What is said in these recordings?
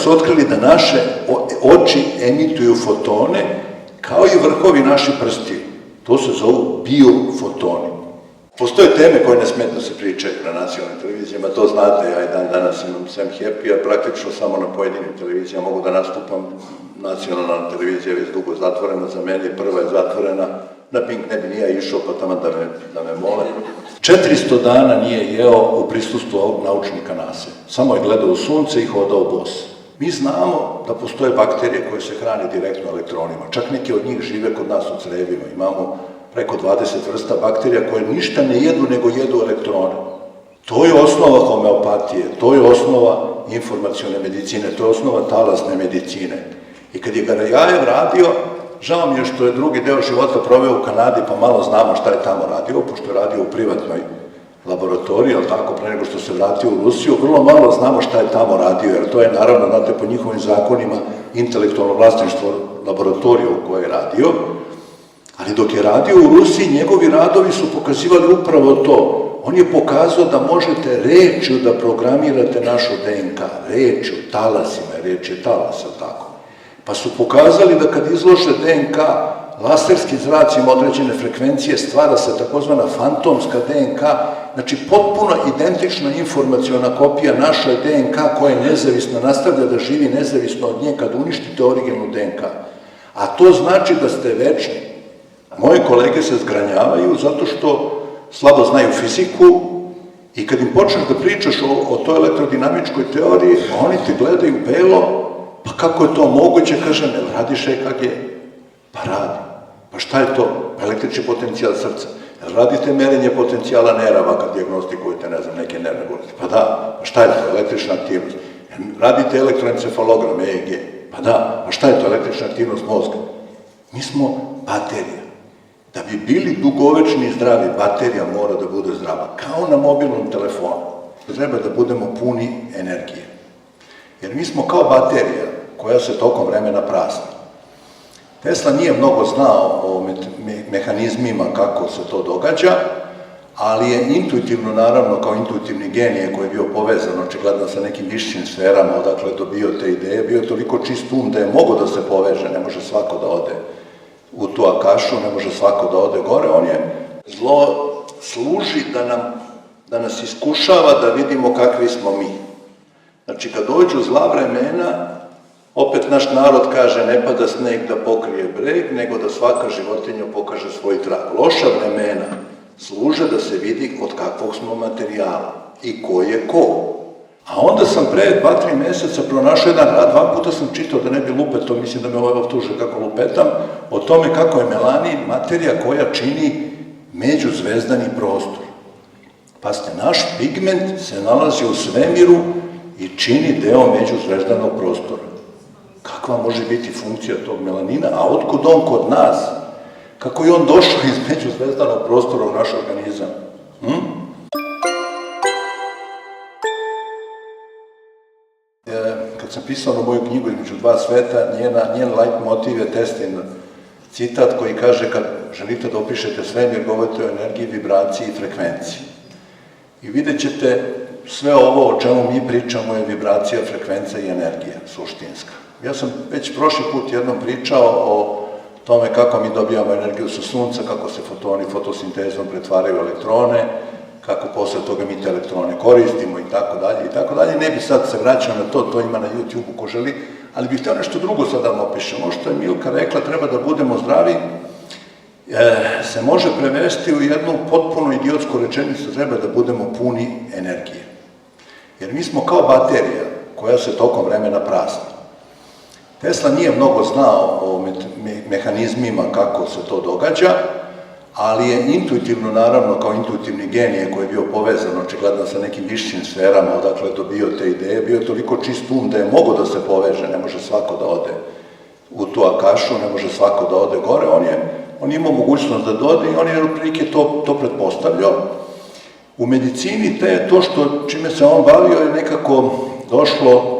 su otkrili da naše oči emituju fotone, kao i vrhovi naši prsti. To se zovu biofotoni. Postoje teme koje ne smije da se pričaju na nacionalnim televizijama, to znate, ja i dan danas imam Sam Happy, a praktično samo na pojedinim televizijama mogu da nastupam. Nacionalna televizija je već dugo zatvorena za mene, prva je zatvorena, na Pink ne bi nije išao, pa tamo da me mole. 400 dana nije jeo u prisustvu ovog naučnika NASA. Samo je gledao u sunce i hodao bos. Mi znamo da postoje bakterije koje se hrane direktno elektronima, čak neke od njih žive kod nas u crevima. Imamo preko 20 vrsta bakterija koje ništa ne jedu, nego jedu elektrone. To je osnova homeopatije, to je osnova informacione medicine, to je osnova talasne medicine. I kad je Garajajev radio, žao mi je što je drugi deo života proveo u Kanadi, pa malo znamo šta je tamo radio, pošto je radio u privatnoj laboratoriji, ali tako, pre nego što se vratio u Rusiju, vrlo malo znamo šta je tamo radio, jer to je naravno, znate, po njihovim zakonima intelektualno vlasništvo laboratorija u kojoj je radio, ali dok je radio u Rusiji, njegovi radovi su pokazivali upravo to. On je pokazao da možete rečju da programirate našu DNK, rečju, talasima, reč je talas, tako. Pa su pokazali da kad izlože DNK laserskim zracima određene frekvencije, stvara se takozvana fantomska DNK, znači potpuno identična informaciona kopija naše DNK koja je nezavisna, nastavlja da živi nezavisno od nje kad uništite originalnu DNK. A to znači da ste večni. Moje kolege se zgranjavaju zato što slabo znaju fiziku i kad im počneš da pričaš o toj elektrodinamičkoj teoriji, oni te gledaju belo, pa kako je to moguće, kaže, ne radiš EKG, pa radi. Pa šta je to? Električni potencijal srca. Jel radite merenje potencijala nerava kad dijagnostikujete, ne znam, neke nervne bolesti? Pa da. Pa šta je to? Električna aktivnost. Radite elektroencefalogram, EEG? Pa da. Pa šta je to? Električna aktivnost mozga. Mi smo baterija. Da bi bili dugovečni i zdravi, baterija mora da bude zdrava. Kao na mobilnom telefonu. Treba da budemo puni energije. Jer mi smo kao baterija koja se tokom vremena prazni. Tesla nije mnogo znao o mehanizmima kako se to događa, ali je intuitivno, naravno, kao intuitivni genije koji je bio povezan očigledno sa nekim višim sferama, odakle je dobio te ideje, bio toliko čist da je mogo da se poveže, ne može svako da ode u tu akašu, ne može svako da ode gore, on je zlo služi da nas iskušava da vidimo kakvi smo mi. Znači, kad dođu zla vremena, opet naš narod kaže ne pada sneg da pokrije breg, nego da svaka životinja pokaže svoj trag. Loša vremena služe da se vidi od kakvog smo materijala i ko je ko. A onda sam pre 2-3 meseca pronašao jedan rad, 2 puta sam čitao da ne bi lupeto, mislim da me ovaj optuže kako lupetam, o tome kako je melanin materija koja čini međuzvezdani prostor. Pazite, naš pigment se nalazi u svemiru i čini deo međuzvezdanog prostora. Kakva može biti funkcija tog melanina, a otkud on kod nas? Kako je on došao iz međuzvezdanog prostora u naš organizam? Kad sam pisao na moju knjigu Između dva sveta, njen leitmotiv je Teslin citat koji kaže kad želite da opišete svemir, govorite o energiji, vibraciji i frekvenciji. I vidjet ćete sve ovo o čemu mi pričamo je vibracija, frekvencija i energija, suštinska. Ja sam već prošli put jednom pričao o tome kako mi dobijamo energiju sa sunca, kako se fotoni fotosintezom pretvaraju u elektrone, kako posle toga mi te elektrone koristimo i tako dalje i tako dalje. Ne bi sad se vraćao na to, to ima na YouTube-u ko želi, ali bih htio nešto drugo sad da vam opišem. Ovo što je Milka rekla, treba da budemo zdravi, se može prevesti u jednu potpuno idiotsku rečenicu, treba da budemo puni energije. Jer mi smo kao baterija koja se tokom vremena prazni. Tesla nije mnogo znao o mehanizmima kako se to događa, ali je intuitivno, naravno, kao intuitivni genije koji je bio povezan očigledno sa nekim višim sferama, odakle je dobio te ideje, bio toliko čist da je mogo da se poveže, ne može svako da ode u tu akašu, ne može svako da ode gore, on je imao mogućnost da dode i on je otprilike to pretpostavljao. U medicini to čime se on bavio je nekako došlo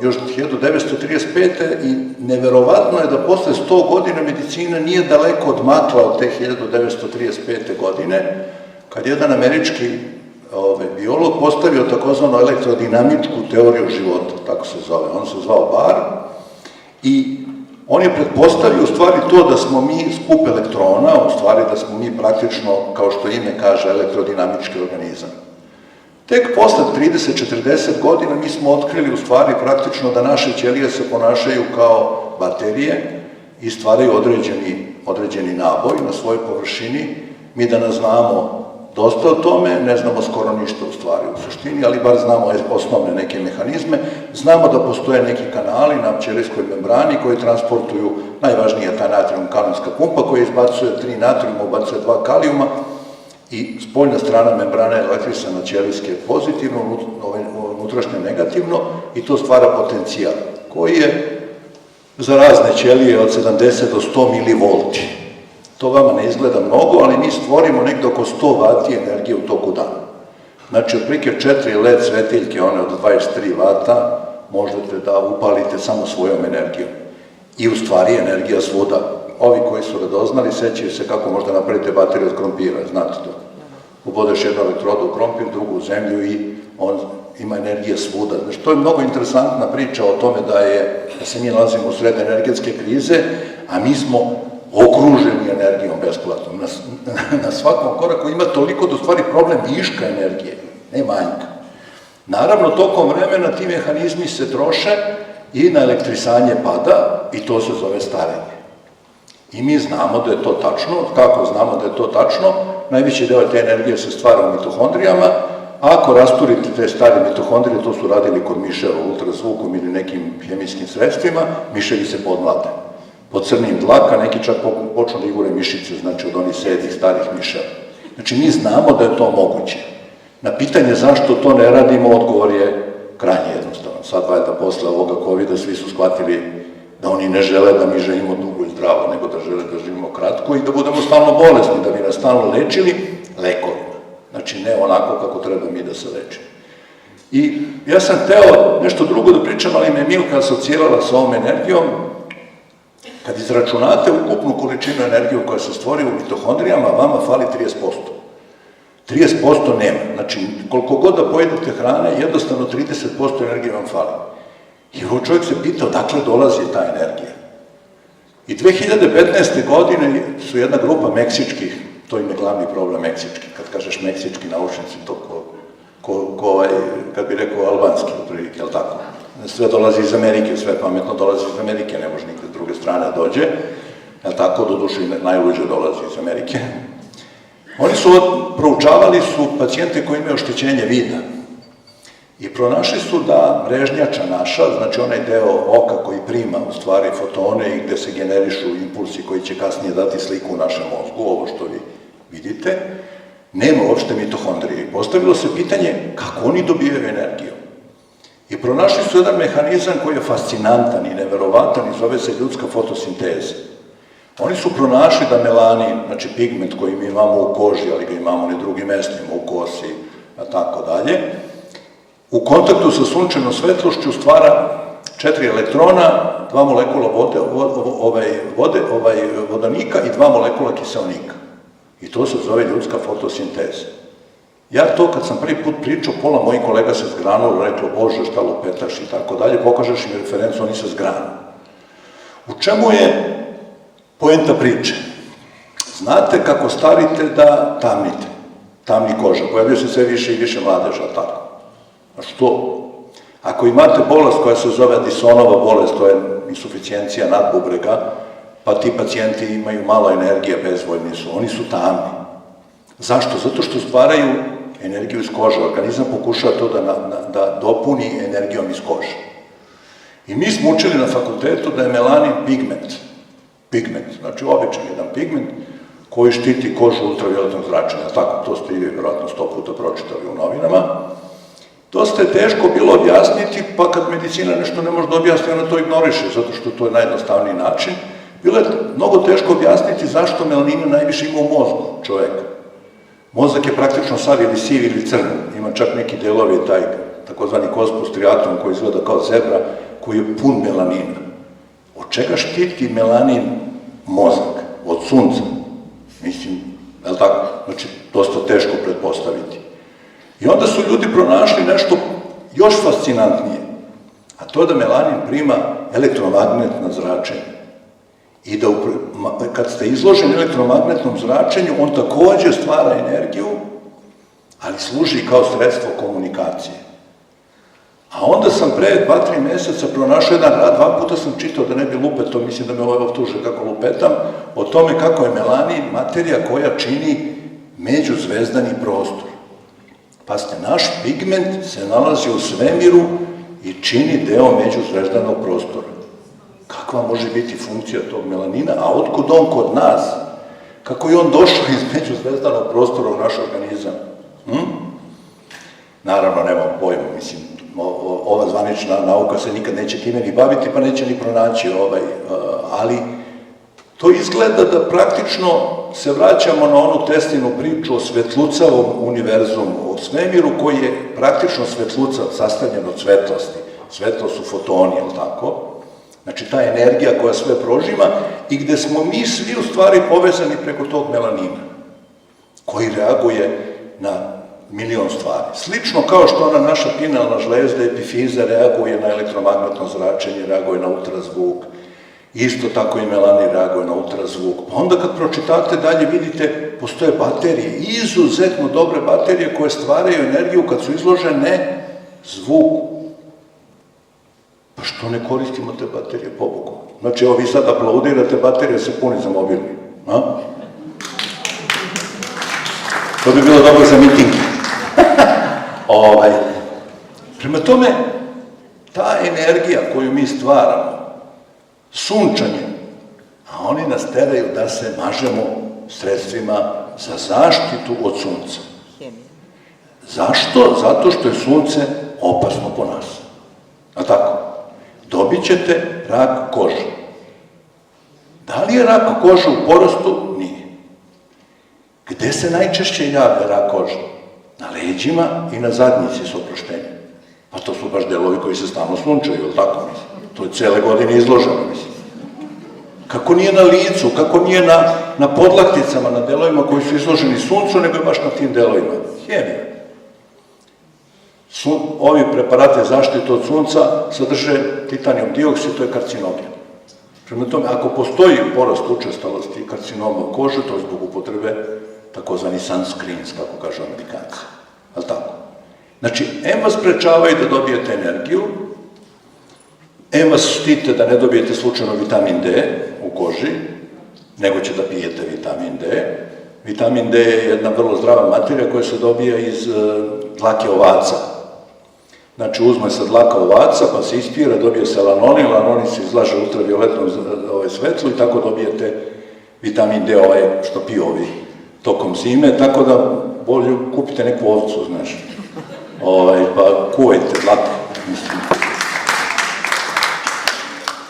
još 1935. i neverovatno je da posle 100 godina medicina nije daleko odmakla od te 1935. godine, kad jedan američki biolog postavio takozvanu elektrodinamičku teoriju života, tako se zove. On se zvao Bar i on je pretpostavio u stvari to da smo mi skup elektrona, u stvari da smo mi praktično, kao što ime kaže, elektrodinamički organizam. Tek posle 30-40 godina mi smo otkrili u stvari praktično da naše ćelije se ponašaju kao baterije i stvaraju određeni naboj na svojoj površini. Mi danas znamo dosta o tome, ne znamo skoro ništa u stvari u suštini, ali bar znamo osnovne neke mehanizme. Znamo da postoje neki kanali na ćelijskoj membrani koji transportuju, najvažnije je ta natrijum-kalijumska pumpa koja izbacuje 3 natrijuma, ubacuje 2 kalijuma i spoljna strana membrana je elektrisana ćelijske pozitivno, unutrašnje negativno i to stvara potencijal koji je za razne ćelije od 70 do 100 milivolti. To vama ne izgleda mnogo, ali mi stvorimo nekdo oko 100 vati energije u toku dana. Znači, otprilike 4 LED svetiljke, one od 23 vata, možete da upalite samo svojom energijom. I u stvari energija svuda. Ovi koji su radoznali sećaju se kako možda napravite bateriju od krompira, znate to. Ubodeš jednu elektrodu u krompir, drugu u zemlju i on ima energije svuda. Znači, to je mnogo interesantna priča o tome da se mi nalazimo u sred energetske krize, a mi smo okruženi energijom besplatnom. Na svakom koraku ima toliko da u stvari problem viška energije, ne manjka. Naravno, tokom vremena ti mehanizmi se troše i na elektrisanje pada i to se zove starenje. I mi znamo da je to tačno. Kako znamo da je to tačno? Najveći deo te energije se stvara u mitohondrijama, a ako rasturite te stare mitohondrije, to su radili kod miševa ultrazvukom ili nekim hemijskim sredstvima, miševi se podmlade. Pod crnim dlaka, neki čak počnu da igure mišice, znači od onih sedih starih miševa. Znači, mi znamo da je to moguće. Na pitanje zašto to ne radimo, odgovor je krajnje jednostavan. Sad, valjda, posle ovoga COVID-a svi su shvatili da oni ne žele da mi živimo dugo i zdravo, nego da žele da živimo kratko i da budemo stalno bolesni, da bi nas stalno lečili lekovima. Znači, ne onako kako treba mi da se lečimo. I ja sam hteo nešto drugo da pričam, ali me Milka asocirala sa ovom energijom. Kad izračunate ukupnu količinu energije koja se stvori u mitohondrijama, vama fali 30%. 30% nema. Znači, koliko god da pojedete hrane, jednostavno 30% energije vam fali. I ovo čovjek se pita odakle dolazi ta energija. I 2015. godine su jedna grupa meksičkih, to im je glavni problem meksički, kad kažeš meksički naučnici, to kad bi rekao albanski, otprilike, jel tako? Sve dolazi iz Amerike, sve pametno dolazi iz Amerike, ne može nikde s druge strane dođe, jel tako, do duše najluđe dolazi iz Amerike. Oni proučavali su pacijente koji imaju oštećenje vida i pronašli su da mrežnjača naša, znači onaj deo oka koji prima u stvari fotone i gde se generišu impulsi koji će kasnije dati sliku u našem mozgu, ovo što vi vidite, nema uopšte mitohondrije. I postavilo se pitanje kako oni dobijaju energiju. I pronašli su jedan mehanizam koji je fascinantan i neverovatan i zove se ljudska fotosinteza. Oni su pronašli da melanin, znači pigment koji mi imamo u koži, ali ga imamo na drugim mestima, u kosi, a tako dalje, u kontaktu sa sunčevom svetlošću stvara 4 elektrona, 2 molekula vodonika i 2 molekula kiseonika. I to se zove ljudska fotosinteza. Ja to kad sam prvi put pričao, pola mojih kolega se zgranulo, reklo, Bože, šta lupetaš i tako dalje, pokažeš im referencu, oni se zgranu. U čemu je poenta priče? Znate kako starite da tamnite, tamni koža, pojavljaju se sve više i više mladeža, tako? A što? Ako imate bolest koja se zove Addisonova bolest, to je insuficijencija nadbubrega, pa ti pacijenti imaju malo energije, bezvoljni su, oni su tamni. Zašto? Zato što stvaraju energiju iz kože. Organizam pokušava to da dopuni energijom iz kože. I mi smo učili na fakultetu da je melanin pigment, znači običan jedan pigment koji štiti kožu ultravioletnog zračenja. Tako, to ste i vi vjerojatno 100 puta pročitali u novinama. Dosta je teško bilo objasniti, pa kad medicina nešto ne može da objasni, ona to ignoriše, zato što to je najjednostavniji način. Bilo je mnogo teško objasniti zašto melanina najviše ima u mozgu čoveka. Mozak je praktično sav ili siv ili crn, ima čak neki delovi, taj takozvani kosmos triatom koji izgleda kao zebra, koji je pun melanina. Od čega štiti melanin mozak? Od sunca. Mislim, je li tako? Znači, dosta teško pretpostaviti. I onda su ljudi pronašli nešto još fascinantnije, a to je da melanin prima elektromagnetno zračenje. I da kad ste izloženi elektromagnetnom zračenju, on takođe stvara energiju, ali služi kao sredstvo komunikacije. A onda sam pre 2-3 meseca pronašao jedan rad, 2 puta sam čitao da ne bi lupeto, mislim da me ovo tuže kako lupetam, o tome kako je melanin materija koja čini međuzvezdani prostor. Pazite, naš pigment se nalazi u svemiru i čini deo međuzvezdanog prostora. Kakva može biti funkcija tog melanina, a otkud on kod nas? Kako je on došao iz međuzvezdanog prostora u naš organizam? Naravno, nemam pojma, mislim, ova zvanična nauka se nikad neće time ni baviti, pa neće ni pronaći ali to izgleda da praktično se vraćamo na onu Teslinu priču o svetlucavom univerzumu, o svemiru koji je praktično svetlucav, sastavljen od svetlosti. Svetlost su fotoni, je li tako? Znači, ta energija koja sve prožima i gde smo mi svi u stvari povezani preko tog melanina, koji reaguje na milion stvari. Slično kao što ona naša pinalna žlezda epifiza reaguje na elektromagnetno zračenje, reaguje na ultrazvuk, isto tako i melanin reaguje na ultrazvuk. Pa onda kad pročitate dalje vidite, postoje baterije, izuzetno dobre baterije koje stvaraju energiju kad su izložene zvuku. Pa što ne koristimo te baterije, pobogu? Znači, evo vi sad aplaudirate, baterije se puni za mobilni. To bi bilo dobro za miting. Prema tome, ta energija koju mi stvaramo, sunčanjem, a oni nas teraju da se mažemo sredstvima za zaštitu od sunca. Zašto? Zato što je sunce opasno po nas. A tako? Dobit ćete rak kože. Da li je rak kože u porastu? Nije. Gde se najčešće javlja rak kože? Na leđima i na zadnjici s oproštenjem. Pa to su baš delovi koji se stalno sunčaju, ili tako mislim? To je cele godine izloženo, mislim. Kako nije na licu, kako nije na podlakticama, na delovima koji su izloženi suncu, nego baš na tim delovima. Hemija. Ovi preparati zaštite od sunca sadrže titanijum dioksid, to je karcinogen. Prema tome, ako postoji porast učestalosti karcinoma u koži, to je zbog upotrebe takozvani sunscreens, kako kažu Amerikanci. Ali tako? Znači, em vas sprečavaju da dobijete energiju, em vas štite da ne dobijete slučajno vitamin D u koži, nego će da pijete vitamin D. Vitamin D je jedna vrlo zdrava materija koja se dobija iz dlake ovaca. Znači, uzme se dlaka ovaca, pa se ispira, dobije se lanonin, lanonin se izlaže ultravioletnom svetlu i tako dobijete vitamin D, što piju ovi tokom zime, tako da bolje kupite neku ovcu, znaš, pa kuvajte dlaku, mislim.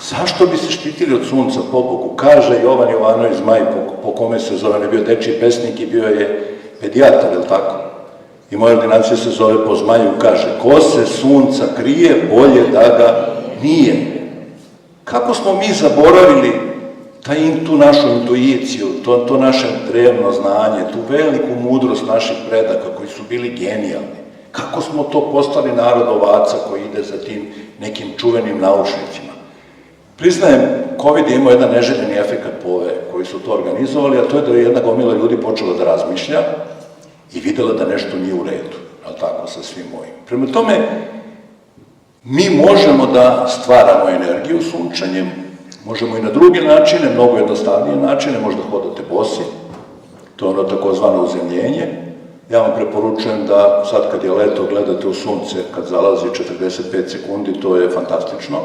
Zašto bi se štitili od sunca, pobogu? Kaže Jovan Jovanović Zmaj, po kome se zove, on je bio dečiji pesnik i bio je pedijatar, je li tako? I moja ordinacija se zove po Zmaju, kaže, ko se sunca krije, bolje da ga nije. Kako smo mi zaboravili tu našu intuiciju, to naše drevno znanje, tu veliku mudrost naših predaka koji su bili genijalni? Kako smo to postali narod ovaca koji ide za tim nekim čuvenim naučnicima? Priznajem, COVID je imao jedan neželjeni efekat po ove koji su to organizovali, a to je da je jedna gomila ljudi počela da razmišlja i videla da nešto nije u redu, ali tako sa svim ovim. Prema tome, mi možemo da stvaramo energiju sunčanjem, možemo i na druge načine, mnogo jednostavnije načine, možda hodate bosi, to je ono takozvano uzemljenje. Ja vam preporučujem da sad kad je leto gledate u sunce, kad zalazi 45 sekundi, to je fantastično.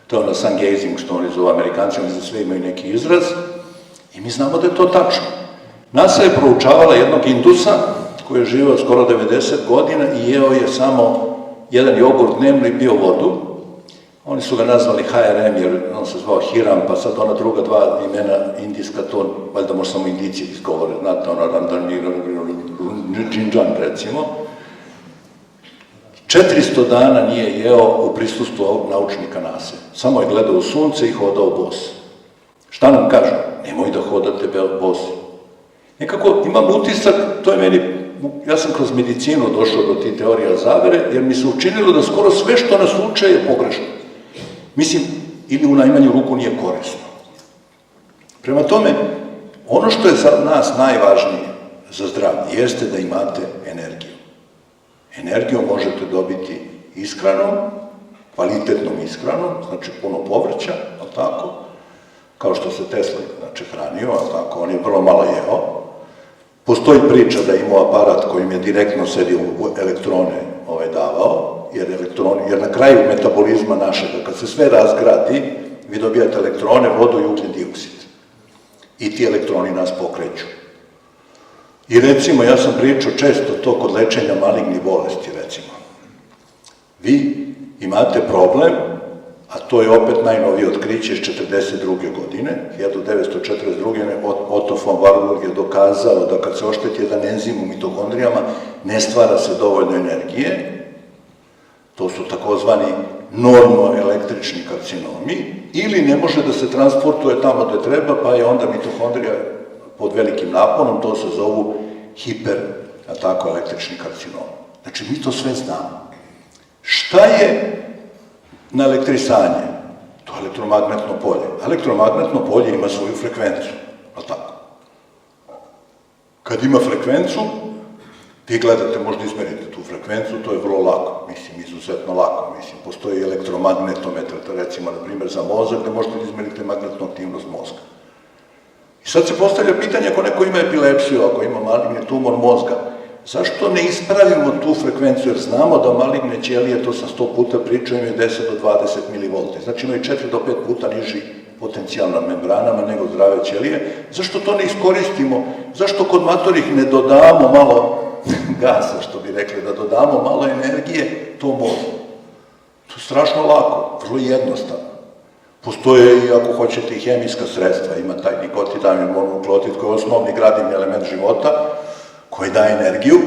To je ono sun gazing, što oni zovu Amerikanci, oni za sve imaju neki izraz. I mi znamo da je to tačno. NASA je proučavala jednog Indusa koji je živeo skoro 90 godina i jeo je samo jedan jogurt dnevno i pio vodu. Oni su ga nazvali HRM jer on se zvao Hiram, pa sad ona druga dva imena indijska, to valjda možda samo Indijci izgovore, znate, ono Randanjinjan recimo. 400 dana nije jeo u prisustvu ovog naučnika NASA. Samo je gledao u sunce i hodao bos. Šta nam kažu? Nemoj da hodate bosi. Nekako imam utisak, to je meni ja sam kroz medicinu došao do tih teorija zavere, jer mi se učinilo da skoro sve što nas uče je pogrešno. Mislim, ili u najmanju ruku nije korisno. Prema tome, ono što je za nas najvažnije za zdravlje jeste da imate energiju. Energiju možete dobiti ishranom, kvalitetnom ishranom, znači puno povrća, ali tako, kao što se Tesla hranio, ali tako, on je vrlo malo jeo. Postoji priča da je imao aparat kojim je direktno sedio u elektrone davao, jer na kraju metabolizma našega, kad se sve razgradi, vi dobijate elektrone, vodu i ugljen dioksid. I ti elektroni nas pokreću. I recimo, ja sam pričao često to kod lečenja malignih bolesti, recimo. Vi imate problem, a to je opet najnovije otkriće iz 1942. godine, 1942. Otto von Warburg je dokazao da kad se ošteti jedan enzim u mitohondrijama, ne stvara se dovoljno energije, to su takozvani normoelektrični karcinomi, ili ne može da se transportuje tamo gde treba, pa je onda mitohondrija pod velikim naponom, to se zovu električni karcinom. Znači, mi to sve znamo. Šta je na elektrisanje? To je elektromagnetno polje. Elektromagnetno polje ima svoju frekvencu, ali tako? Kad ima frekvencu, vi gledate, možda izmerite tu frekvencu, to je vrlo lako, mislim, izuzetno lako, mislim, postoji elektromagnetometar, recimo, na primjer, za mozak, gde možete da izmerite magnetnu aktivnost mozga. I sad se postavlja pitanje, ako neko ima epilepsiju, ako ima maligni tumor mozga, zašto ne ispravimo tu frekvenciju, jer znamo da maligne ćelije, to sam 100 puta pričao, imaju 10 do 20 mV, znači imaju 4 do 5 puta niži potencijal na membranama nego zdrave ćelije, zašto to ne iskoristimo, zašto kod matorih ne dodamo malo gasa, što bi rekli, da dodamo malo energije tom mozgu. To je strašno lako, vrlo jednostavno. Postoje i, ako hoćete, i hemijska sredstva, ima taj nikotidamin mononukleotid koji je osnovni gradivni element života, koji daje energiju.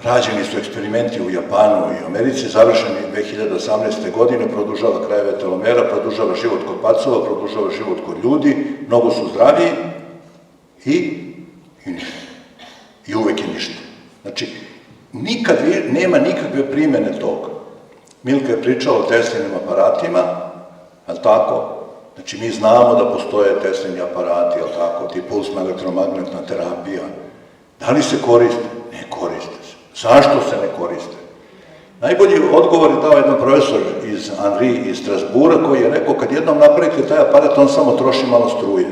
Rađeni su eksperimenti u Japanu i Americi, završeni 2018. godine, produžava krajeve telomera, produžava život kod pacova, produžava život kod ljudi, mnogo su zdraviji i ništa. I uvek je ništa. Znači, nikad nema nikakve primene toga. Milka je pričala o Teslinim aparatima, ali tako? Znači, mi znamo da postoje Teslini aparati, ali tako, ti pulsna elektromagnetna terapija. Da li se koriste? Ne koriste se. Zašto se ne koriste? Najbolji odgovor je dao jedan profesor iz Henri iz Strasbura, koji je rekao, kad jednom napravite taj aparat, on samo troši malo struje.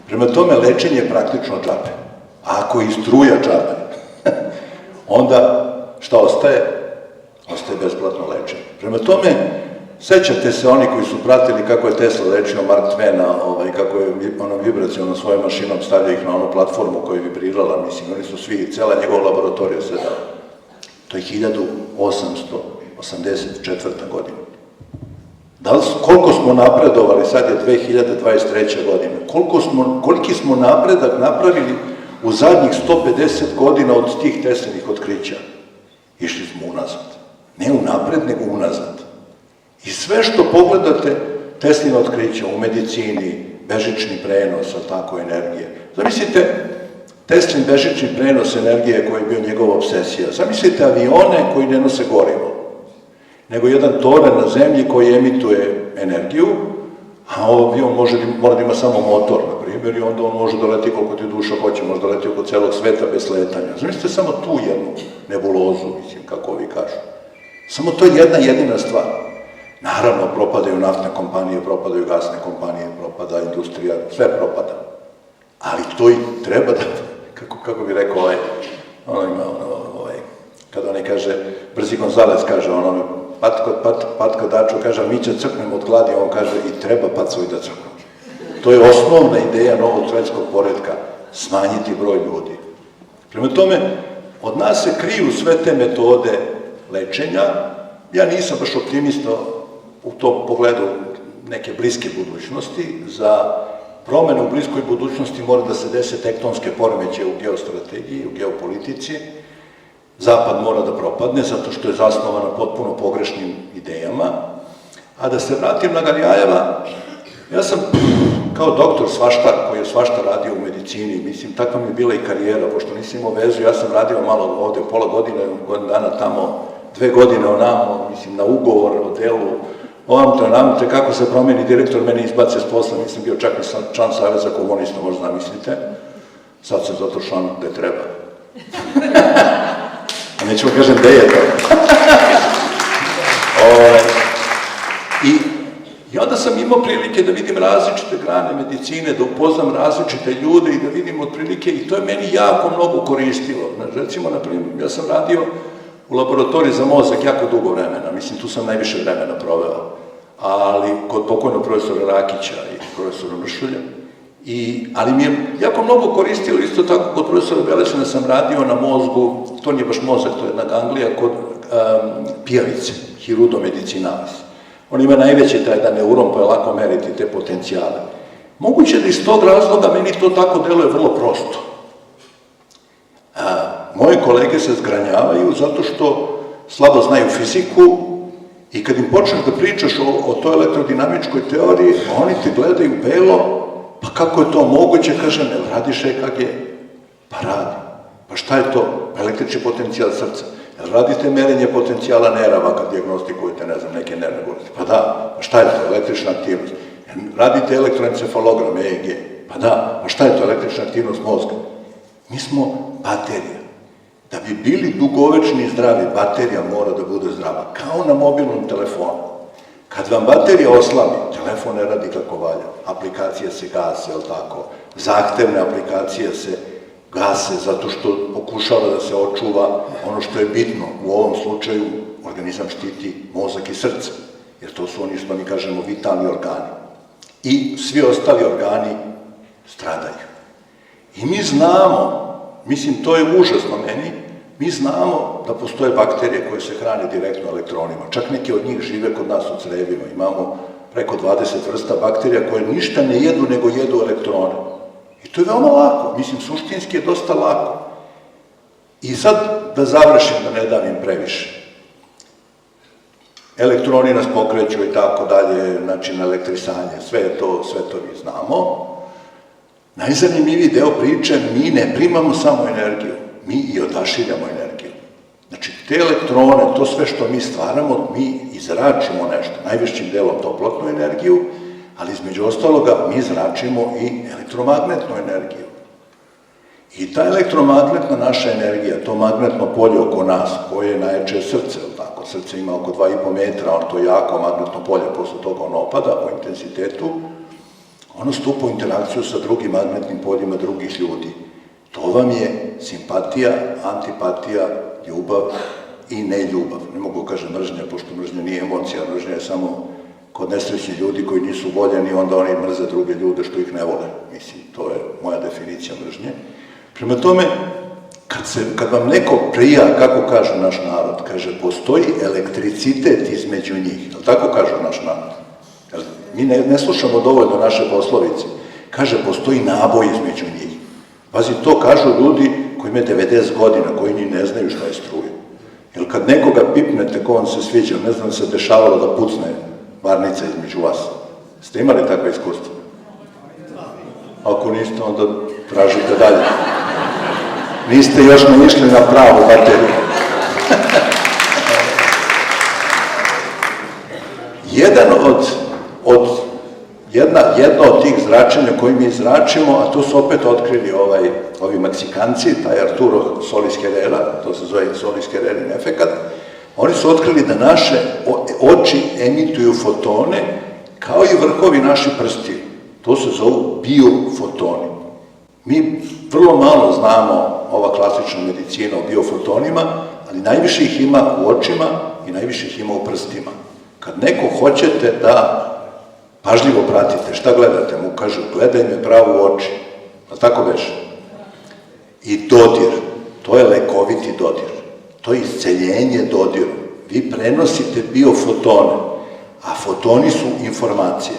Prema tome, lečenje je praktično džabe. A ako i struja džabe, onda šta ostaje? Ostaje besplatno lečenje. Prema tome, sećate se oni koji su pratili kako je Tesla lečio Mark Twena, kako je onom vibracijom svojom mašinom stavljao ih na onu platformu koja je vibrirala, mislim, oni su svi, cela njegova laboratorija se dala. To je 1884. godina. Koliko smo napredovali, sad je 2023. godina, koliki smo napredak napravili u zadnjih 150 godina od tih Teslinih otkrića? Išli smo unazad. Ne unapred, nego unazad. I sve što pogledate, Teslina otkrića u medicini, bežični prenos, tako, energije. Zamislite, Teslin bežični prenos energije koji je bio njegova obsesija. Zamislite avione koji ne nose gorivo, nego jedan toranj na zemlji koji emituje energiju, a avion mora da ima samo motor, na primjer, i onda on može da leti koliko ti duša hoće, može da leti oko celog sveta bez letanja. Zamislite samo tu jednu nebulozu, mislim, kako ovi kažu. Samo to je jedna jedina stvar. Naravno, propadaju naftne kompanije, propadaju gasne kompanije, propada industrija, sve propada. Ali to i treba da, kako bi rekao kada onaj kaže, Brzi Gonzales kaže onome, Patka Dačo kaže, mi će crknemo od gladi, on kaže, i treba pacovi da crknu. To je osnovna ideja novog svetskog poretka, smanjiti broj ljudi. Prema tome, od nas se kriju sve te metode lečenja. Ja nisam baš optimista u tom pogledu neke bliske budućnosti. Za promene u bliskoj budućnosti mora da se dese tektonske poremećaje u geostrategiji, u geopolitici. Zapad mora da propadne, zato što je zasnovan na potpuno pogrešnim idejama. A da se vratim na Galijajeva, ja sam kao doktor svašta, koji je svašta radio u medicini, mislim, takva mi je bila i karijera, pošto nisam imao vezu, ja sam radio malo ovde, pola godine, godin dana tamo, 2 godine onamo, mislim, na ugovor o delu, ovamte, kako se promeni direktor, mene izbace s posla, nisam bio čak i član Saveza komunista, možda zamislite, sad sam zato član gde treba. A nećemo kažem gde je to. I onda sam imao prilike da vidim različite grane medicine, da upoznam različite ljude i da vidim otprilike, i to je meni jako mnogo koristilo. Recimo, na primjer, ja sam radio u laboratoriji za mozak jako dugo vremena, mislim, tu sam najviše vremena proveo, ali kod pokojnog profesora Rakića i profesora Mršulja, ali mi je jako mnogo koristilo, isto tako kod profesora Belešina sam radio na mozgu, to nije baš mozak, to je jedna ganglija, kod pijavice, hirudomedicinalis. On ima najveći taj neuron, pa je lako meriti te potencijale. Moguće da iz tog razloga meni to tako deluje vrlo prosto. Moje kolege se zgranjavaju zato što slabo znaju fiziku i kad im počneš da pričaš o toj elektrodinamičkoj teoriji, oni te gledaju belo, pa kako je to moguće, kaže, ne radiš EKG? Pa radi. Pa šta je to? Električni potencijal srca. Jel radite merenje potencijala nerava kad dijagnostikujete, ne znam, neke nervne bolesti? Pa da. Pa šta je to? Električna aktivnost. Radite elektroencefalogram, EEG? Pa da. Pa šta je to? Električna aktivnost mozga. Mi smo baterija. Da bi bili dugovečni i zdravi, baterija mora da bude zdrava. Kao na mobilnom telefonu. Kad vam baterija oslabi, telefon ne radi kako valja. Aplikacije se gase, jel tako? Zahtevne aplikacije se gase zato što pokušava da se očuva ono što je bitno. U ovom slučaju organizam štiti mozak i srce, jer to su oni što mi kažemo vitalni organi. I svi ostali organi stradaju. I mi znamo, mislim, to je užasno meni, mi znamo da postoje bakterije koje se hrane direktno elektronima. Čak neke od njih žive kod nas u crevima. Imamo preko 20 vrsta bakterija koje ništa ne jedu, nego jedu elektrone. I to je veoma lako. Mislim, suštinski je dosta lako. I sad da završim, da ne davim previše. Elektroni nas pokreću i tako dalje, način elektrisanja, sve to mi znamo. Najzanimljiviji deo priče, mi ne primamo samo energiju, mi i odašiljamo energiju. Znači, te elektrone, to sve što mi stvaramo, mi izračimo nešto, najvišćim delom toplotnu energiju, ali između ostaloga mi izračimo i elektromagnetnu energiju. I ta elektromagnetna naša energija, to magnetno polje oko nas, koje je najjače srce, tako, srce ima oko 2,5 metra, to je jako magnetno polje, posle toga ono opada po intenzitetu, ono stupa u interakciju sa drugim magnetnim poljima drugih ljudi. To vam je simpatija, antipatija, ljubav i neljubav. Ne mogu kažem mržnja, pošto mržnja nije emocija, mržnja je samo kod nesrećnih ljudi koji nisu voljeni, onda oni mrze druge ljude što ih ne vole. Mislim, to je moja definicija mržnje. Prema tome, kad vam neko prija, kako kaže naš narod, kaže, postoji elektricitet između njih, jel tako kaže naš narod? Mi ne slušamo dovoljno naše poslovice. Kaže, postoji naboj između njih. Pazi, to kažu ljudi koji imaju 90 godina, koji ni ne znaju šta je struja. Jer kad nekoga pipnete, ko vam se sviđa, ne znam se dešavalo da pucne varnica između vas. Ste imali takve iskustva? Ako niste, onda tražite dalje. Niste još ne išli na pravu bateriju. Jedno od tih zračenja koje mi zračimo, a to su opet otkrili ovi Meksikanci, taj Arturo Solis Herrera, to se zove Solis Herrerin efekat, oni su otkrili da naše oči emituju fotone kao i vrhovi naši prsti. To se zovu biofotoni. Mi vrlo malo znamo ova klasična medicina o biofotonima, ali najviše ih ima u očima i najviše ih ima u prstima. Kad neko hoćete da pažljivo pratite, šta gledate, mu kažu, gledaj me pravo u oči, a tako već. I dodir, to je lekoviti dodir, to je isceljenje dodirom. Vi prenosite biofotone, a fotoni su informacija.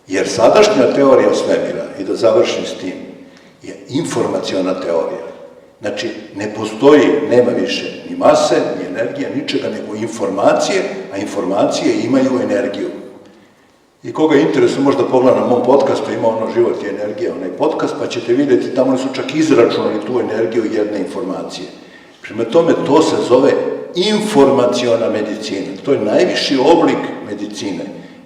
Jer sadašnja teorija svemira, i da završim s tim, je informaciona teorija. Znači, ne postoji, nema više ni mase, ni energije, ničega, nego informacije, a informacije imaju energiju. I koga interesuje možda pogleda na mom podcastu, ima ono Život i energija, onaj podcast, pa ćete vidjeti, tamo su čak izračunali tu energiju jedne informacije. Prema tome, to se zove informaciona medicina. To je najviši oblik medicine,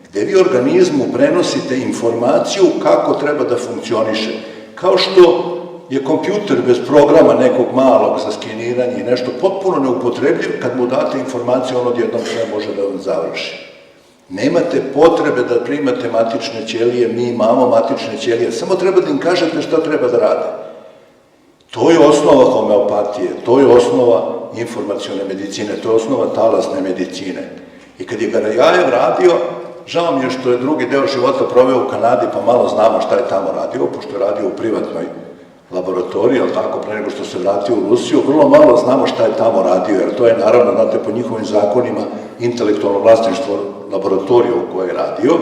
gdje vi organizmu prenosite informaciju kako treba da funkcioniše. Kao što je kompjuter bez programa nekog malog za skeniranje i nešto potpuno neupotrebljiv, kad mu date informaciju, on odjednom sve može da vam završi. Nemate potrebe da primate matične ćelije, mi imamo matične ćelije, samo treba da im kažete šta treba da rade. To je osnova homeopatije, to je osnova informacione medicine, to je osnova talasne medicine. I kad je Garajajev radio, žao mi je što je drugi deo života proveo u Kanadi, pa malo znamo šta je tamo radio, pošto je radio u privatnoj laboratoriji, ali tako, pre nego što se vratio u Rusiju, vrlo malo znamo šta je tamo radio, jer to je naravno, znate, po njihovim zakonima intelektualno vlasništvo laboratorija u kojoj je radio,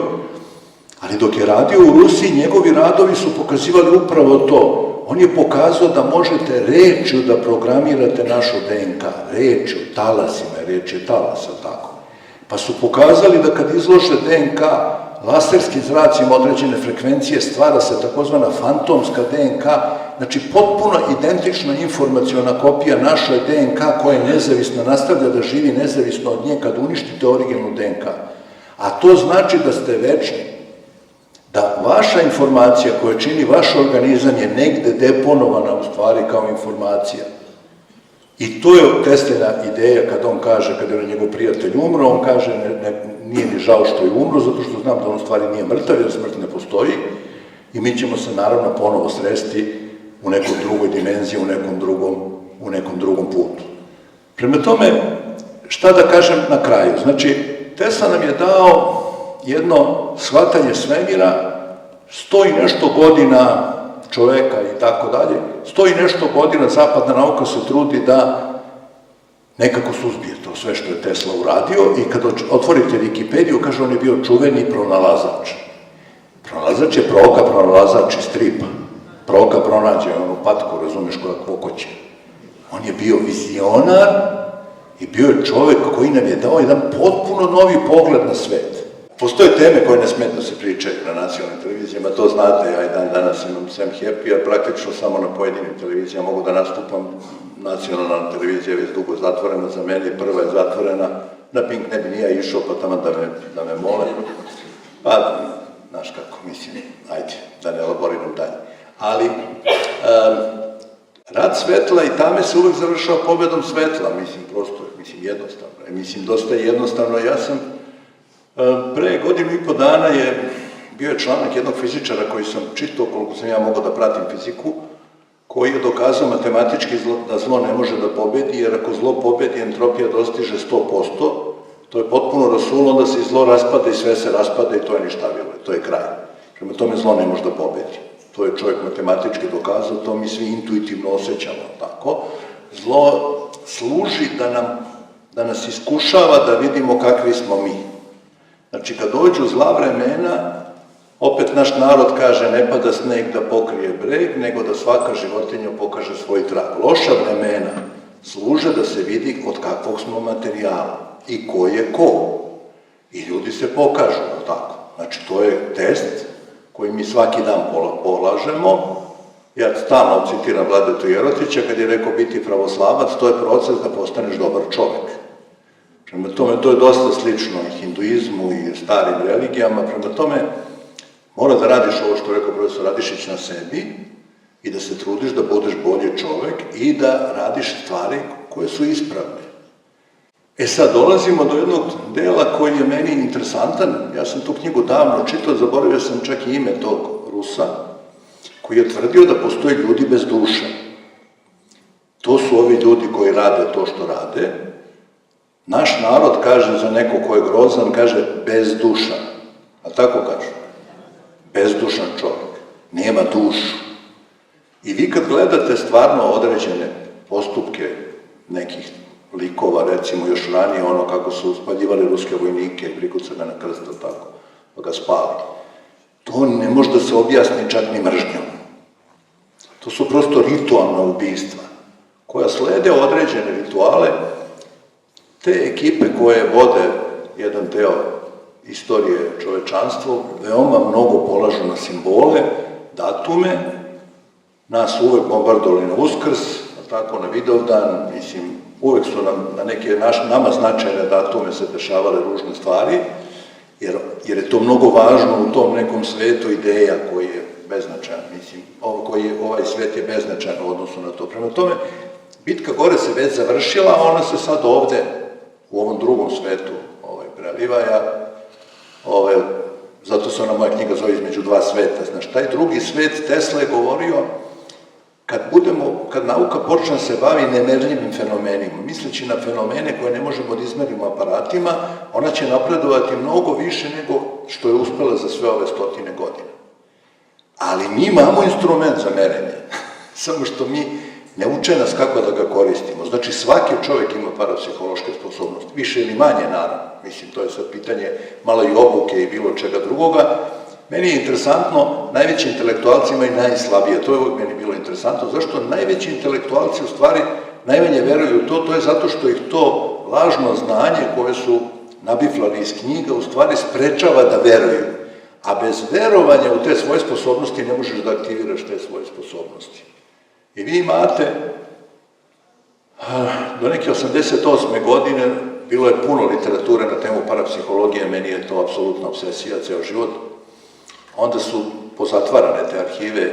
ali dok je radio u Rusiji, njegovi radovi su pokazivali upravo to. On je pokazao da možete rečju da programirate našu DNK, rečju, talasima, reč je talasa, tako. Pa su pokazali da kad izlože DNK laserskim zracima određene frekvencije, stvara se takozvana fantomska DNK, znači potpuno identična informaciona kopija našoj DNK koja je nezavisna, nastavlja da živi nezavisno od nje kad uništite originalnu DNK. A to znači da ste večni, da vaša informacija koja čini vaš organizam je negde deponovana u stvari kao informacija. I to je Teslina ideja kad on kaže, kad je njegov prijatelj umro, on kaže nije mi žao što je umro, zato što znam da on u stvari nije mrtav, jer smrt ne postoji i mi ćemo se naravno ponovo sresti u nekoj drugoj dimenziji, u nekom drugom putu. Prema tome, šta da kažem na kraju? Znači, Tesla nam je dao jedno shvatanje svemira, 100 i nešto godina čoveka i tako dalje, 100 i nešto godina zapadna nauka se trudi da nekako suzbije to sve što je Tesla uradio i kad otvorite Wikipediju, kaže on je bio čuveni pronalazač. Pronalazač je Proka, pronalazač iz stripa. Proka pronađe onu patku, razumeš, koja kvokoće. On je bio vizionar i bio je čovek koji nam je dao jedan potpuno novi pogled na svet. Postoje teme koje ne smije da se pričaju na nacionalnim televizijama, to znate, ja i dan danas imam Sam Happy, a praktično samo na pojedinim televizijama mogu da nastupam. Nacionalna televizija je već dugo zatvorena za mene, prva je zatvorena, na Pink ne bi nija išao, pa tamo da me mole. Pa, znaš kako, mislim, ajde, da ne elaboriram dalje. Ali, rad svetla i tame se uvek završava pobedom svetla, mislim, prosto, jednostavno. Mislim, dosta je jednostavno, ja sam pre godinu i po dana bio je članak jednog fizičara koji sam čitao, koliko sam ja mogao da pratim fiziku, koji je dokazao matematički da zlo ne može da pobedi, jer ako zlo pobedi, entropija dostiže 100%, to je potpuno rasulo, onda se i zlo raspada i sve se raspada i to je ništavilo, to je kraj. Prema tome zlo ne može da pobedi. To je čovjek matematički dokazao, to mi svi intuitivno osjećamo, tako. Zlo služi da nas iskušava da vidimo kakvi smo mi. Znači, kad dođu zla vremena, opet naš narod kaže ne pada sneg da pokrije breg, nego da svaka životinja pokaže svoj trag. Loša vremena služe da se vidi od kakvog smo materijala i ko je ko. I ljudi se pokažu, tako. Znači, to je test koji mi svaki dan polažemo. Ja stalno citiram Vladetu Jerotića, kad je rekao biti pravoslavac, to je proces da postaneš dobar čovek. Prema tome, to je dosta slično i hinduizmu i starim religijama. Prema tome, mora da radiš ovo što rekao profesor Radišić na sebi i da se trudiš da budeš bolji čovek i da radiš stvari koje su ispravne. E sad, dolazimo do jednog dela koji je meni interesantan. Ja sam tu knjigu davno čitao, zaboravio sam čak i ime tog Rusa, koji je tvrdio da postoje ljudi bez duše. To su ovi ljudi koji rade to što rade. Naš narod kaže za neko ko je grozan, kaže bezdušan. A tako kažu? Bezdušan čovjek. Nema dušu. I vi kad gledate stvarno određene postupke nekih likova, recimo još ranije ono kako su spaljivali ruske vojnike i prikucali ga na krst, tako, pa ga spali. To ne može da se objasni čak ni mržnjom. To su prosto ritualna ubistva, koja slede određene rituale. Te ekipe koje vode jedan deo istorije čovečanstva veoma mnogo polažu na simbole, datume, nas uvek bombardovali na Uskrs, tako na Vidovdan, mislim, uvek su na neke nama značajne datume se dešavale ružne stvari, jer je to mnogo važno u tom nekom svetu ideja koji je beznačajan, mislim, ovaj svet je beznačajan u odnosu na to. Prema tome, bitka gore se već završila, a ona se sad ovde, u ovom drugom svetu, preliva, zato se ona moja knjiga zove Između dva sveta. Znaš, taj drugi svet Tesla je govorio, kad nauka počne se bavi nemerljivim fenomenima, misleći na fenomene koje ne možemo da izmerimo aparatima, ona će napredovati mnogo više nego što je uspela za sve ove stotine godina. Ali mi imamo instrument za merenje, samo što mi ne uče nas kako da ga koristimo. Znači, svaki čovjek ima parapsihološke sposobnosti, više ili manje, naravno. Mislim, to je sad pitanje malo i obuke i bilo čega drugoga. Meni je interesantno, najveći intelektualci imaju najslabije, to je uvijek meni bilo interesantno, zašto najveći intelektualci u stvari najmanje veruju u to, to je zato što ih to lažno znanje koje su nabiflali iz knjiga u stvari sprečava da veruju. A bez verovanja u te svoje sposobnosti ne možeš da aktiviraš te svoje sposobnosti. I vi imate, do neke 88. godine, bilo je puno literature na temu parapsihologije, meni je to apsolutna obsesija, ceo život. Onda su pozatvarane te arhive,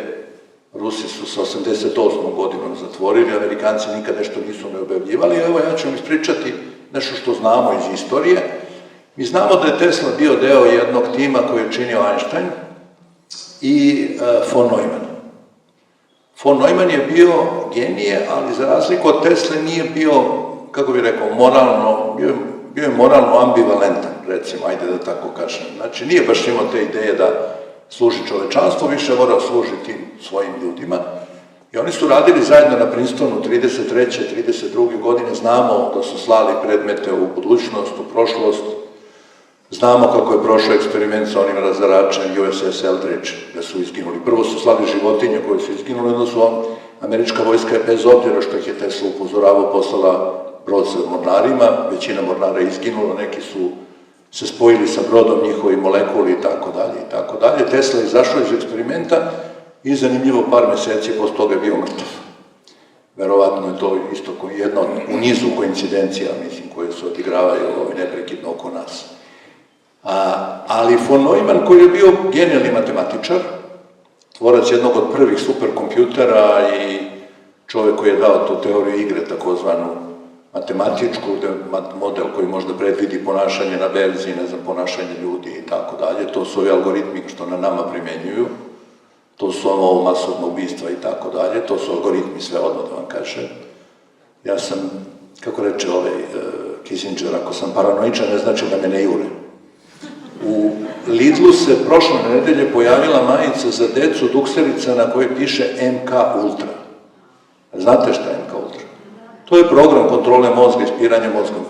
Rusi su sa 88. godinom zatvorili, Amerikanci nikad nešto nisu ne objavljivali. Evo, ja ću vam ispričati nešto što znamo iz istorije. Mi znamo da je Tesla bio deo jednog tima koji je činio Einstein i von Neumann. Von Neumann je bio genije, ali za razliku od Tesle nije bio, kako bih rekao, bio je moralno ambivalentan, recimo, ajde da tako kažem. Znači, nije baš imao te ideje da služi čovečanstvo, više mora služiti tim svojim ljudima. I oni su radili zajedno na Princetonu 33. 32. godine, znamo da su slali predmete u budućnost, u prošlost, znamo kako je prošao eksperiment sa onim razaračem USS Eldridge, gde su izginuli. Prvo su slali životinje koje su izginuli, onda su američka vojska je, bez obzira što ih je Tesla upozoravao, poslala brod sa mornarima, većina mornara je izginula, neki su se spojili sa brodom, njihovi molekuli i tako dalje i tako dalje. Tesla je izašao iz eksperimenta i zanimljivo par meseci posle toga je bio mrtav. Verovatno je to isto jedna u nizu koincidencija, mislim, koje se odigravaju neprekidno oko nas. Ali von Neumann, koji je bio genijalni matematičar, tvorac jednog od prvih superkompjutera i čovjek koji je dao tu teoriju igre, takozvanu matematičku, model koji možda predvidi ponašanje na berzi, ne znam, ponašanje ljudi i tako dalje. To su ovi algoritmi što na nama primenjuju, to su ovo masovno ubistva i tako dalje, to su algoritmi sve odmah da vam kažem. Ja sam, kako reče Kissinger, ako sam paranoičan, ne znači da me ne jure. U Lidlu se prošle nedelje pojavila majica za decu dukserica na kojoj piše MK Ultra. Znate šta je MK Ultra? To je program kontrole mozga, ispiranja mozgom.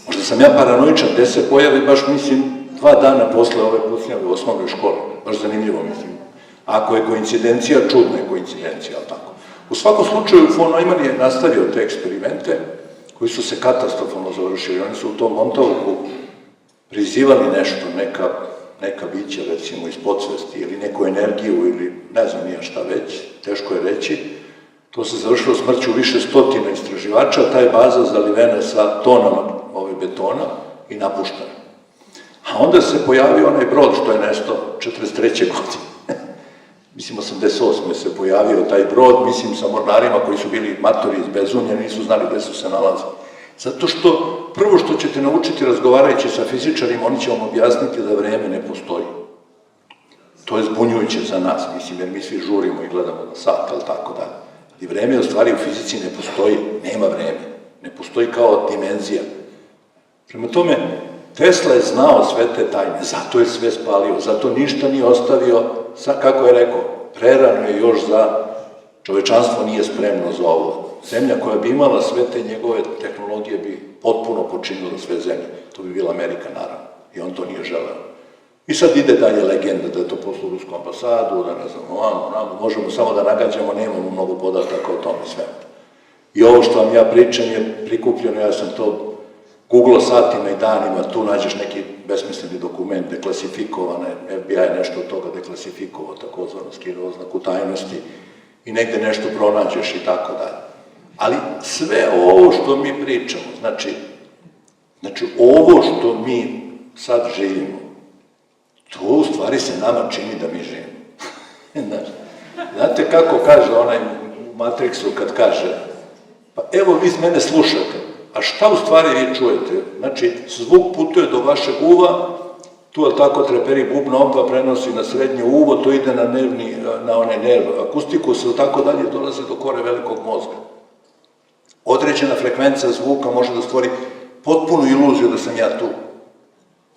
Možda sam ja paranoičan, gde se pojavi baš, mislim, 2 dana posle ove pucnjave u osnovnoj školi. Baš zanimljivo, mislim. Ako je koincidencija, čudna je koincidencija, ali tako. U svakom slučaju, von Neumann je nastavio te eksperimente koji su se katastrofalno završili. Oni su u tom Montauk prizivali nešto, neka bića, recimo, iz podsvesti ili neku energiju ili ne znam nija šta već, teško je reći. To se završilo smrću više stotina istraživača, ta je baza zalivena sa tonama betona i napuštena. A onda se pojavio onaj brod što je nestao 43. godine. Mislim, 88. se pojavio taj brod, mislim, sa mornarima koji su bili matori iz bezumlja, nisu znali gde su se nalazili. Zato što prvo što ćete naučiti razgovarajući sa fizičarima, oni će vam objasniti da vreme ne postoji. To je zbunjujuće za nas, mislim, jer mi svi žurimo i gledamo na sat, ali tako da. I vreme u stvari u fizici ne postoji, nema vreme, ne postoji kao dimenzija. Prema tome, Tesla je znao sve te tajne, zato je sve spalio, zato ništa nije ostavio, kako je rekao, prerano je još za čovečanstvo nije spremno za ovo. Zemlja koja bi imala sve te njegove tehnologije bi potpuno počinila sve zemlje. To bi bila Amerika, naravno. I on to nije želeo. I sad ide dalje legenda da je to poslu rusku ambasadu, da ne znam, ovamo, možemo samo da nagađamo, nemamo mnogo podataka o tome svemu. I ovo što vam ja pričam je prikupljeno, ja sam to Google satima i danima, tu nađeš neki besmisleni dokument, deklasifikovan, FBI nešto od toga deklasifikovao, takozvano skinuo oznaku tajnosti i negde nešto pronađeš i tako dalje. Ali sve ovo što mi pričamo, znači ovo što mi sad živimo, to u stvari se nama čini da mi živimo. Znate kako kaže onaj u Matrixu kad kaže, pa evo vi iz mene slušate, a šta u stvari vi čujete? Znači, zvuk putuje do vašeg uva, tu je tako treperi bubna omba prenosi na srednje uvo, to ide na onaj nerv akustikus ili tako dalje, dolazi do kore velikog mozga. Određena frekvencija zvuka može da stvori potpunu iluziju da sam ja tu.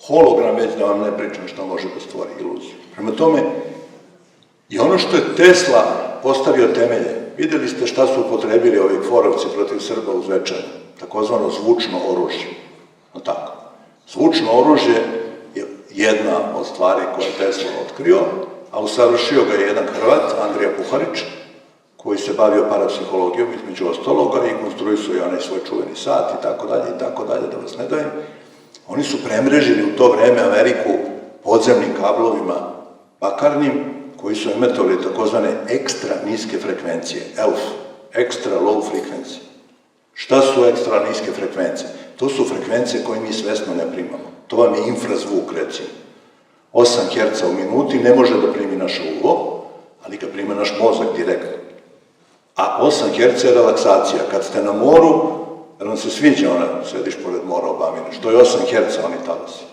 Hologram već da vam ne pričam što može da stvori iluziju. Prema tome, i ono što je Tesla postavio temelje, videli ste šta su upotrebili ovi kforovci protiv Srba u Zvečanu, takozvano zvučno oružje. No tako. Zvučno oružje je jedna od stvari koje je Tesla otkrio, a usavršio ga je jedan Hrvat, Andrija Puharić, koji se bavio parapsihologijom između ostaloga i konstruisao je onaj svoj čuveni sat i tako dalje, da vas ne dajem. Oni su premrežili u to vreme Ameriku podzemnim kablovima bakarnim, koji su emetovali takozvane ekstra niske frekvencije, ELF, extra low frequency. Šta su ekstra niske frekvencije? To su frekvencije koje mi svesno ne primamo. To vam je infrazvuk, recimo. 8 Hz u minuti ne može da primi naše uvo, ali ga prima naš mozak direktno. A 8 Hz je relaksacija. Kad ste na moru, jer vam se sviđa sediš pored mora Obamina, što je 8 Hz, oni talasi.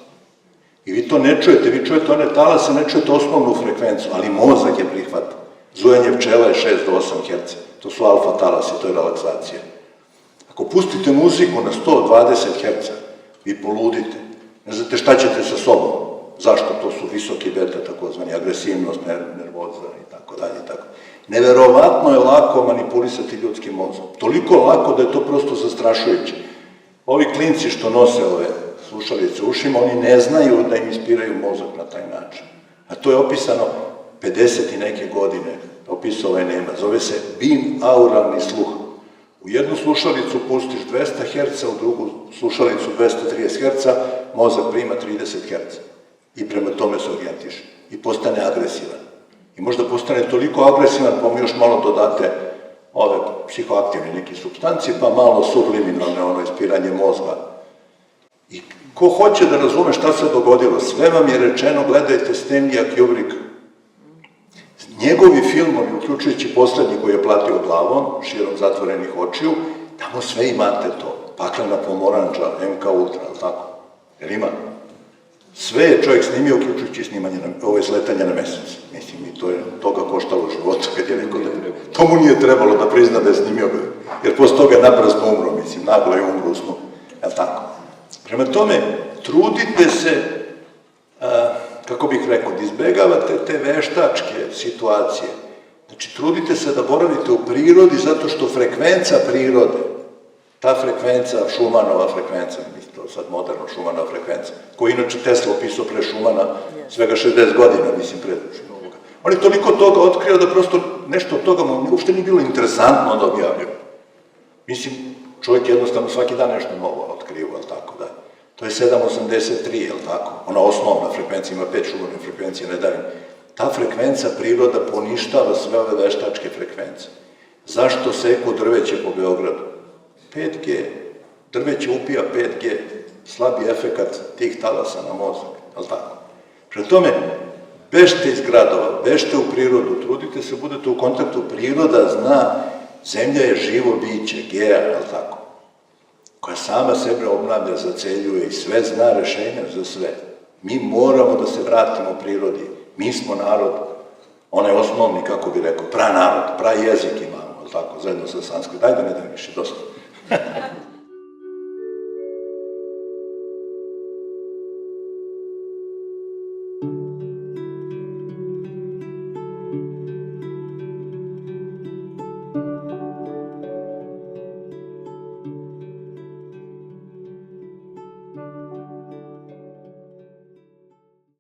I vi to ne čujete, vi čujete one talase, ne čujete osnovnu frekvenciju, ali mozak je prihvata. Zujanje pčela je 6 do 8 Hz. To su alfa talasi, to je relaksacija. Ako pustite muziku na 120 Hz, vi poludite. Ne znate šta ćete sa sobom. Zašto? To su visoki beta, takozvani agresivnost, nervoza i tako dalje. Neverovatno je lako manipulisati ljudskim mozom. Toliko lako da je to prosto zastrašujuće. Ovi klinci što nose ove slušalice u ušima, oni ne znaju da im ispiraju mozak na taj način. A to je opisano 50 i neke godine, opisao ovaj Nemac. Zove se binauralni sluh. U jednu slušalicu pustiš 200 Hz, u drugu slušalicu 230 Hz, mozak prima 30 Hz. I prema tome se orijentiše. I postane agresivan. I možda postane toliko agresivan, pa mu još malo dodate ove psihoaktivne neke supstancije, pa malo subliminalne ispiranje mozga. I ko hoće da razume šta se dogodilo, sve vam je rečeno, gledajte Stanleya Kubricka. Njegovi filmovi, uključujući poslednji koji je platio glavom, širom zatvorenih očiju, tamo sve imate to. Paklena pomoranđa, MK Ultra, ali tako? Jer ima? Sve je čovjek snimio, uključujući snimanje, sletanja na mesec. Mislim, i to je toga koštalo života, kad je rekao da to mu nije trebalo da prizna da je snimio, jer posle toga je naprasno umro, mislim, naglo je umro u snu. Jel' tako? Prema tome, trudite se, kako bih rekao, da izbegavate te veštačke situacije. Znači, trudite se da boravite u prirodi zato što frekvenca prirode, ta frekvenca, Šumanova frekvenca, mislim, to sad moderno Šumanova frekvenca, koju inače Tesla opisao pre Šumana svega 60 godina, mislim, pre ovoga. On je toliko toga otkrio da prosto nešto od toga mu uopšte nije bilo interesantno da objavljaju. Mislim, čovjek jednostavno svaki dan nešto novo otkrivo, ali tako da. To je 783, je li tako? Ona osnovna frekvencija, ima 5 Šumanove frekvencije, ne davim. Ta frekvenca priroda poništava sve ove veštačke frekvencije. Zašto seku drveće po Beogradu? 5G. Drveće upija 5G. Slabi efekat tih talasa na mozak, je li tako? Pre tome, bežte iz gradova, bežte u prirodu, trudite se, budete u kontaktu, priroda zna, zemlja je živo biće, gea, je li tako? Koja sama sebe obnavlja, zaceljuje i sve zna rešenja za sve. Mi moramo da se vratimo prirodi. Mi smo narod, onaj osnovni, kako bi rekao, pranarod, prajezik imamo, tako, zajedno sa sanskrit. Daj da ne daj više, dosta.